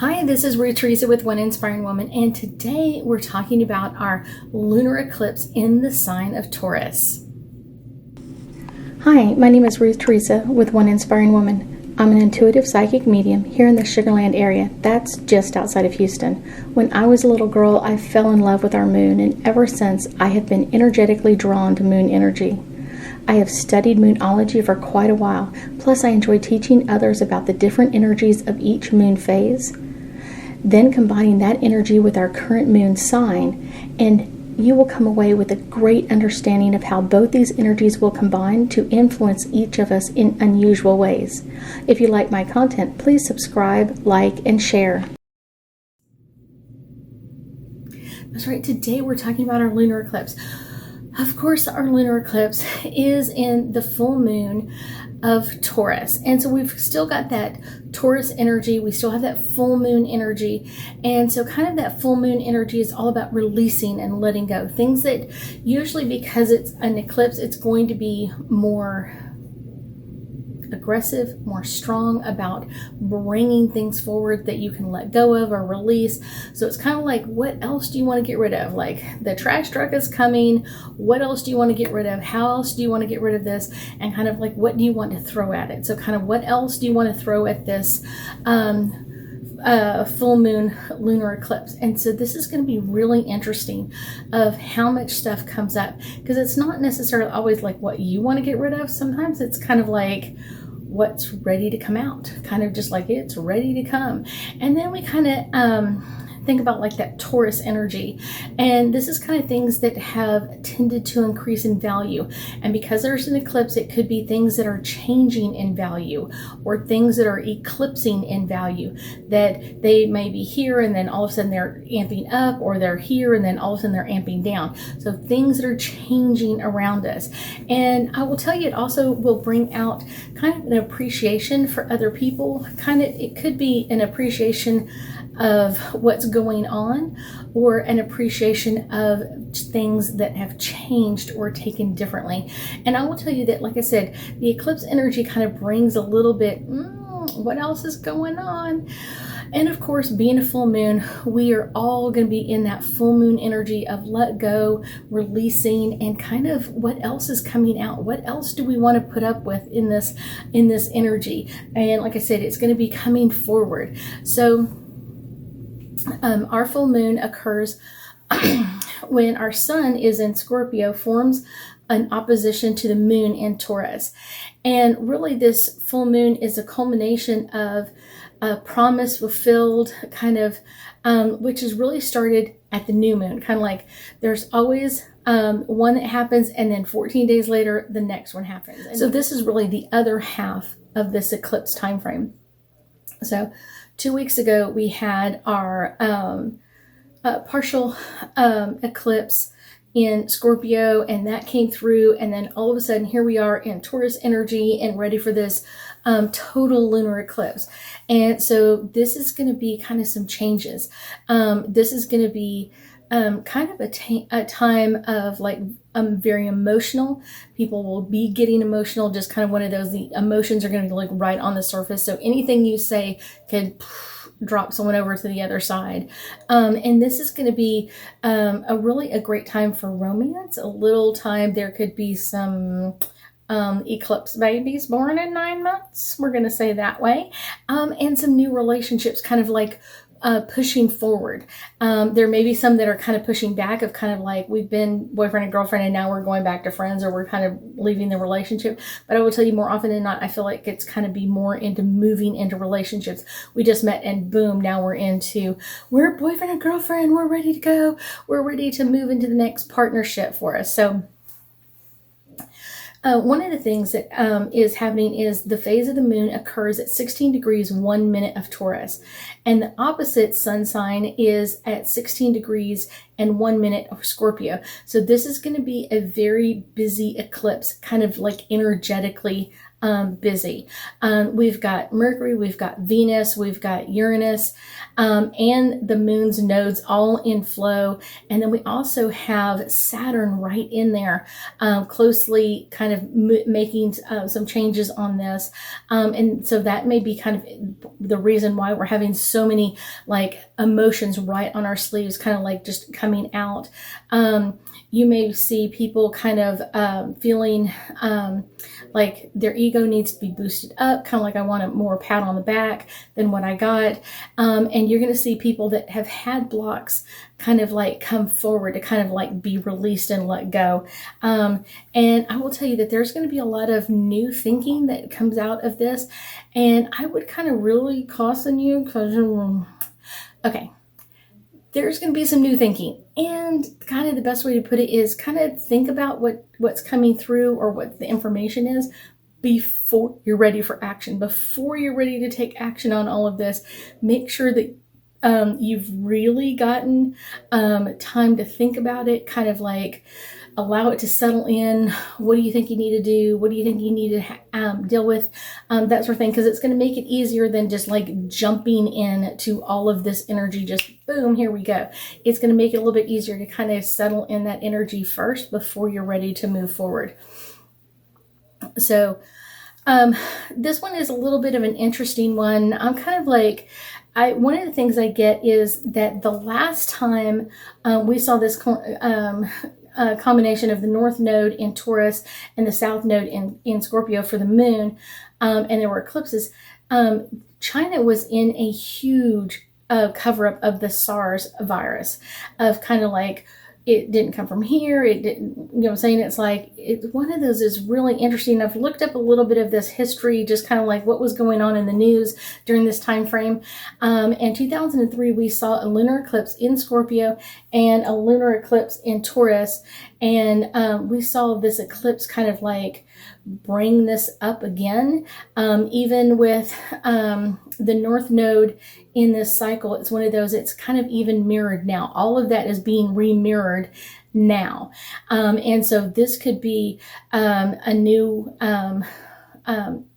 Hi, this is Ruth Theresa with One Inspiring Woman, and today we're talking about our lunar eclipse in the sign of Taurus. Hi, my name is Ruth Theresa with One Inspiring Woman. I'm an intuitive psychic medium here in the Sugar Land area. That's just outside of Houston. When I was a little girl, I fell in love with our moon, and ever since I have been energetically drawn to moon energy. I have studied moonology for quite a while, plus I enjoy teaching others about the different energies of each moon phase. Then combining that energy with our current moon sign, and you will come away with a great understanding of how both these energies will combine to influence each of us in unusual ways. If you like my content, please subscribe, like, and share. That's right, today we're talking about our lunar eclipse. Of course, our lunar eclipse is in the full moon of Taurus. And so we've still got that Taurus energy. We still have that full moon energy. And so kind of that full moon energy is all about releasing and letting go. Things that usually, because it's an eclipse, it's going to be more aggressive, more strong about bringing things forward that you can let go of or release. So it's kind of like, what else do you want to get rid of? Like, the trash truck is coming. What else do you want to get rid of? How else do you want to get rid of this? And kind of like, what do you want to throw at it? So kind of what else do you want to throw at this full moon lunar eclipse? And so this is going to be really interesting of how much stuff comes up, because it's not necessarily always like what you want to get rid of. Sometimes it's kind of like what's ready to come out, kind of just like it's ready to come. And then we kind of think about like that Taurus energy, and this is kind of things that have tended to increase in value. And because there's an eclipse, it could be things that are changing in value, or things that are eclipsing in value, that they may be here and then all of a sudden they're amping up, or they're here and then all of a sudden they're amping down. So things that are changing around us. And I will tell you, it also will bring out kind of an appreciation for other people. It could be an appreciation of what's going on, or an appreciation of things that have changed or taken differently. And I will tell you that, like I said, the eclipse energy kind of brings a little bit, what else is going on? And of course, being a full moon, we are all going to be in that full moon energy of let go, releasing, and kind of what else is coming out. What else do we want to put up with in this energy? And like I said, it's going to be coming forward. So our full moon occurs when our sun is in Scorpio, forms an opposition to the moon in Taurus. And really, this full moon is a culmination of a promise fulfilled, kind of, which is really started at the new moon. Kind of like there's always one that happens, and then 14 days later, the next one happens. And so this is really the other half of this eclipse time frame. So 2 weeks ago, we had our partial eclipse in Scorpio, and that came through. And then all of a sudden, here we are in Taurus energy and ready for this total lunar eclipse. And so this is going to be kind of some changes. This is going to be kind of a time of like very emotional. People will be getting emotional, just kind of one of those, the emotions are going to be like right on the surface. So anything you say could drop someone over to the other side. And this is going to be a great time for romance, a little time. There could be some eclipse babies born in 9 months, we're going to say that way, and some new relationships kind of like pushing forward. There may be some that are kind of pushing back, of kind of like we've been boyfriend and girlfriend and now we're going back to friends, or we're kind of leaving the relationship. But I will tell you, more often than not, I feel like it's kind of be more into moving into relationships. We just met and boom, now we're boyfriend and girlfriend. We're ready to go. We're ready to move into the next partnership for us. So one of the things that is happening is the phase of the moon occurs at 16 degrees 1 minute of Taurus, and the opposite sun sign is at 16 degrees and 1 minute of Scorpio. So this is going to be a very busy eclipse, kind of like energetically busy. We've got Mercury, we've got Venus, we've got Uranus, and the moon's nodes all in flow. And then we also have Saturn right in there, closely kind of making some changes on this. And so that may be kind of the reason why we're having so many like emotions right on our sleeves, kind of like just coming out. You may see people kind of feeling like their ego needs to be boosted up, kind of like I want a more pat on the back than what I got. And you're going to see people that have had blocks kind of like come forward to kind of like be released and let go. And I will tell you that there's going to be a lot of new thinking that comes out of this. And I would kind of really caution you because, okay, there's going to be some new thinking, and kind of the best way to put it is kind of think about what's coming through or what the information is before you're ready for action. Before you're ready to take action on all of this, make sure that you've really gotten time to think about it, kind of like allow it to settle in. What do you think you need to do? What do you think you need to deal with? That sort of thing, because it's going to make it easier than just like jumping in to all of this energy, just boom, here we go. It's going to make it a little bit easier to kind of settle in that energy first before you're ready to move forward. So this one is a little bit of an interesting one. I'm kind of like, one of the things I get is that the last time we saw this combination of the North Node in Taurus and the South Node in Scorpio for the moon, and there were eclipses, China was in a huge cover-up of the SARS virus, of kind of like, it didn't come from here, it didn't, you know what I'm saying? It's like, one of those is really interesting. I've looked up a little bit of this history, just kind of like what was going on in the news during this time frame. In 2003, we saw a lunar eclipse in Scorpio and a lunar eclipse in Taurus. And we saw this eclipse kind of like bring this up again, even with the North Node in this cycle. It's one of those, it's kind of even mirrored now. All of that is being re-mirrored now. And so this could be a new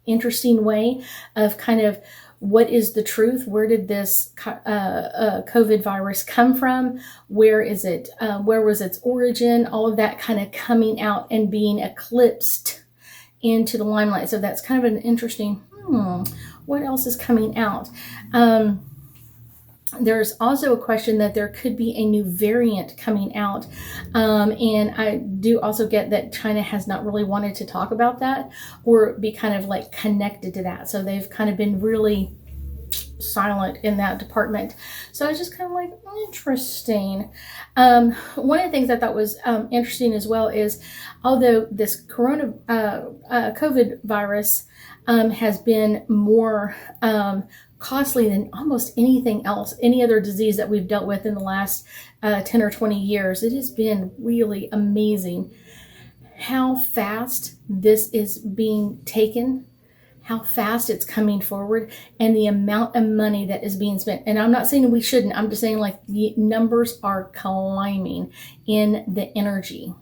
interesting way of kind of, what is the truth? Where did this COVID virus come from? Where is it? Where was its origin? All of that kind of coming out and being eclipsed into the limelight. So that's kind of an interesting, what else is coming out? There's also a question that there could be a new variant coming out. And I do also get that China has not really wanted to talk about that or be kind of like connected to that. So they've kind of been really silent in that department. So I was just kind of like, interesting. One of the things I thought was interesting as well is, although this COVID virus has been more costly than almost anything else, any other disease that we've dealt with in the last 10 or 20 years, it has been really amazing how fast this is being taken, how fast it's coming forward, and the amount of money that is being spent. And I'm not saying we shouldn't, I'm just saying like the numbers are climbing in the energy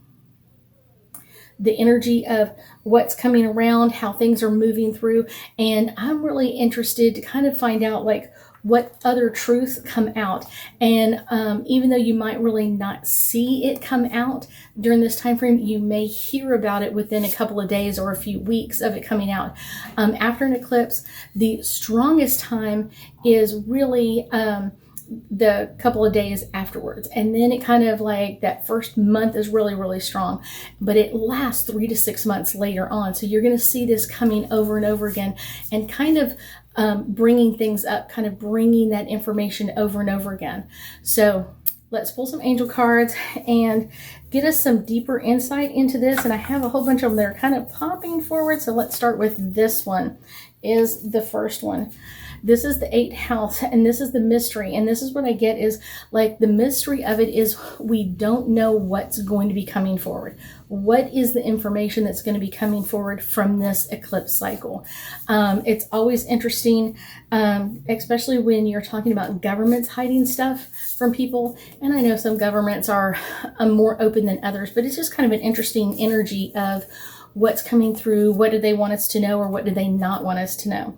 of what's coming around, how things are moving through. And I'm really interested to kind of find out like what other truths come out. And even though you might really not see it come out during this time frame, you may hear about it within a couple of days or a few weeks of it coming out. After an eclipse, the strongest time is really the couple of days afterwards, and then it kind of like that first month is really, really strong, but it lasts 3 to 6 months later on. So you're going to see this coming over and over again, and kind of bringing things up, kind of bringing that information over and over again. So let's pull some angel cards and get us some deeper insight into this. And I have a whole bunch of them that are kind of popping forward. So let's start with this one, is the first one. This is the 8th house, and this is the mystery. And this is what I get is like the mystery of it is we don't know what's going to be coming forward. What is the information that's going to be coming forward from this eclipse cycle? It's always interesting, especially when you're talking about governments hiding stuff from people. And I know some governments are more open than others, but it's just kind of an interesting energy of what's coming through, what do they want us to know, or what do they not want us to know.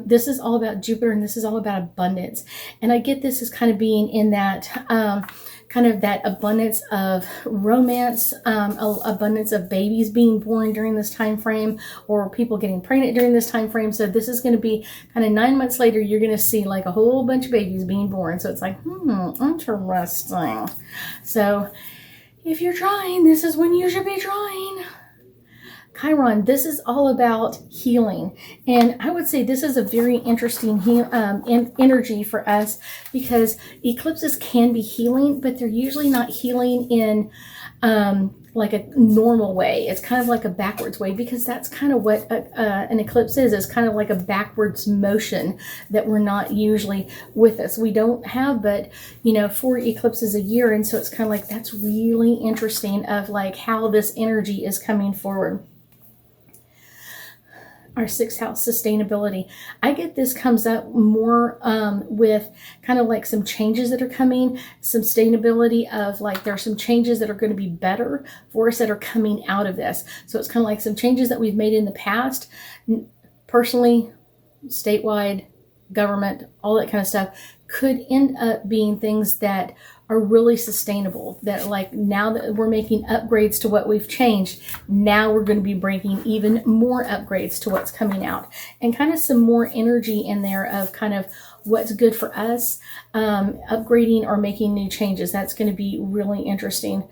This is all about Jupiter, and this is all about abundance. And I get this as kind of being in that kind of that abundance of romance, abundance of babies being born during this time frame, or people getting pregnant during this time frame. So this is going to be kind of 9 months later, you're going to see like a whole bunch of babies being born. So it's like, interesting. So if you're trying, this is when you should be trying. Chiron, this is all about healing. And I would say this is a very interesting energy for us, because eclipses can be healing, but they're usually not healing in like a normal way. It's kind of like a backwards way, because that's kind of what an eclipse is kind of like a backwards motion that we're not usually with us. We don't have but, 4 eclipses a year. And so it's kind of like, that's really interesting of like how this energy is coming forward. Our 6th house, sustainability. I get this comes up more with kind of like some changes that are coming, sustainability of like there are some changes that are going to be better for us that are coming out of this. So it's kind of like some changes that we've made in the past, personally, statewide, government, all that kind of stuff, could end up being things that are really sustainable, that like now that we're making upgrades to what we've changed, now we're going to be bringing even more upgrades to what's coming out, and kind of some more energy in there of kind of what's good for us, upgrading or making new changes. That's going to be really interesting.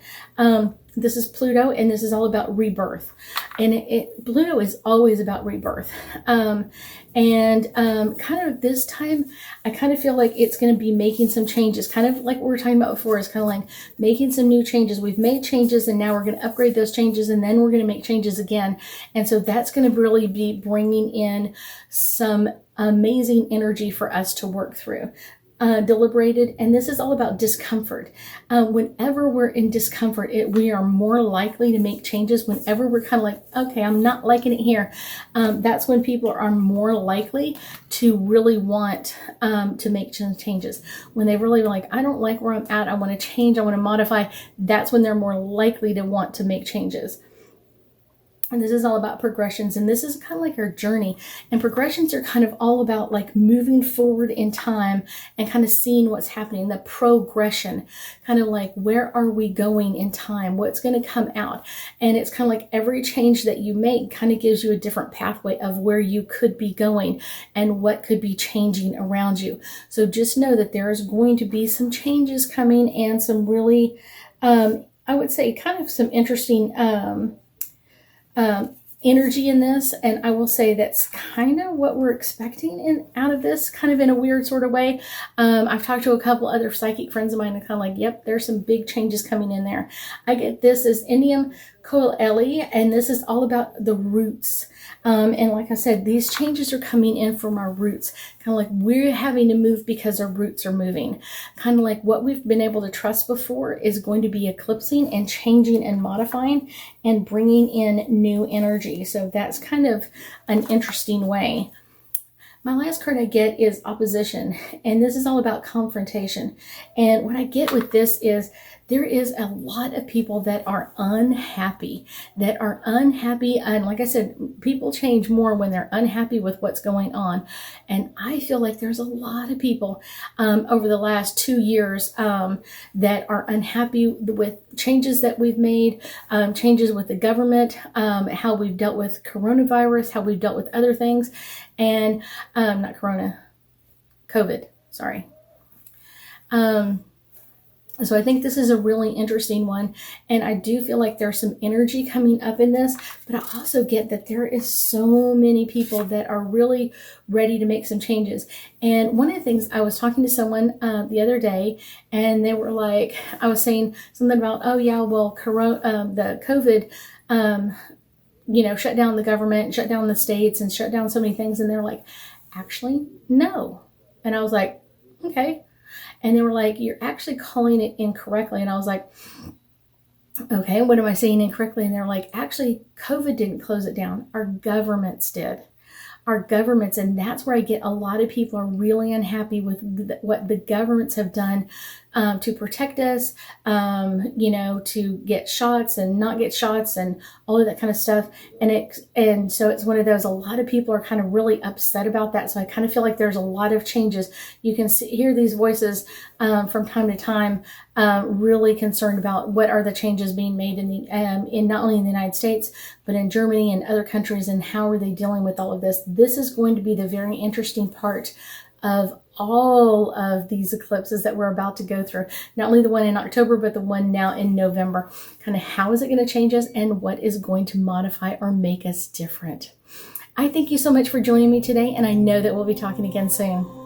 This is Pluto, and this is all about rebirth. And Pluto is always about rebirth. Kind of this time, I kind of feel like it's going to be making some changes, kind of like what we were talking about before, is kind of like making some new changes. We've made changes, and now we're going to upgrade those changes, and then we're going to make changes again. And so that's going to really be bringing in some amazing energy for us to work through. Deliberated, and this is all about discomfort. Whenever we're in discomfort, we are more likely to make changes. Whenever we're kind of like, okay, I'm not liking it here, that's when people are more likely to really want to make changes. When they really like, I don't like where I'm at, I want to change, I want to modify, that's when they're more likely to want to make changes. And this is all about progressions, and this is kind of like our journey. And progressions are kind of all about like moving forward in time and kind of seeing what's happening. The progression, kind of like where are we going in time? What's going to come out? And it's kind of like every change that you make kind of gives you a different pathway of where you could be going and what could be changing around you. So just know that there is going to be some changes coming, and some really, I would say kind of some interesting, energy in this. And I will say that's kind of what we're expecting out of this, kind of in a weird sort of way. I've talked to a couple other psychic friends of mine and kind of like, yep, there's some big changes coming in there. I get this as Indium Coeli, and this is all about the roots. And like I said, these changes are coming in from our roots, kind of like we're having to move because our roots are moving. Kind of like what we've been able to trust before is going to be eclipsing and changing and modifying and bringing in new energy. So that's kind of an interesting way. My last card I get is opposition, and this is all about confrontation. And what I get with this is there is a lot of people that are unhappy, and like I said, people change more when they're unhappy with what's going on. And I feel like there's a lot of people over the last 2 years that are unhappy with changes that we've made, changes with the government, how we've dealt with coronavirus, how we've dealt with other things, and not corona, COVID, sorry. So I think this is a really interesting one, and I do feel like there's some energy coming up in this, but I also get that there is so many people that are really ready to make some changes. And one of the things, I was talking to someone the other day, and they were like, I was saying something about, oh yeah, well, the COVID, shut down the government, shut down the states, and shut down so many things. And they're like, actually, no. And I was like, okay. And they were like, you're actually calling it incorrectly. And I was like, okay, what am I saying incorrectly? And they're like, actually, COVID didn't close it down. Our governments did. our governments. And that's where I get a lot of people are really unhappy with what the governments have done to protect us, to get shots and not get shots and all of that kind of stuff. And so it's one of those, a lot of people are kind of really upset about that. So I kind of feel like there's a lot of changes. You can hear these voices from time to time, really concerned about what are the changes being made in not only in the United States, but in Germany and other countries, and how are they dealing with all of this. This is going to be the very interesting part of all of these eclipses that we're about to go through. Not only the one in October, but the one now in November. Kind of how is it going to change us, and what is going to modify or make us different. I thank you so much for joining me today, and I know that we'll be talking again soon.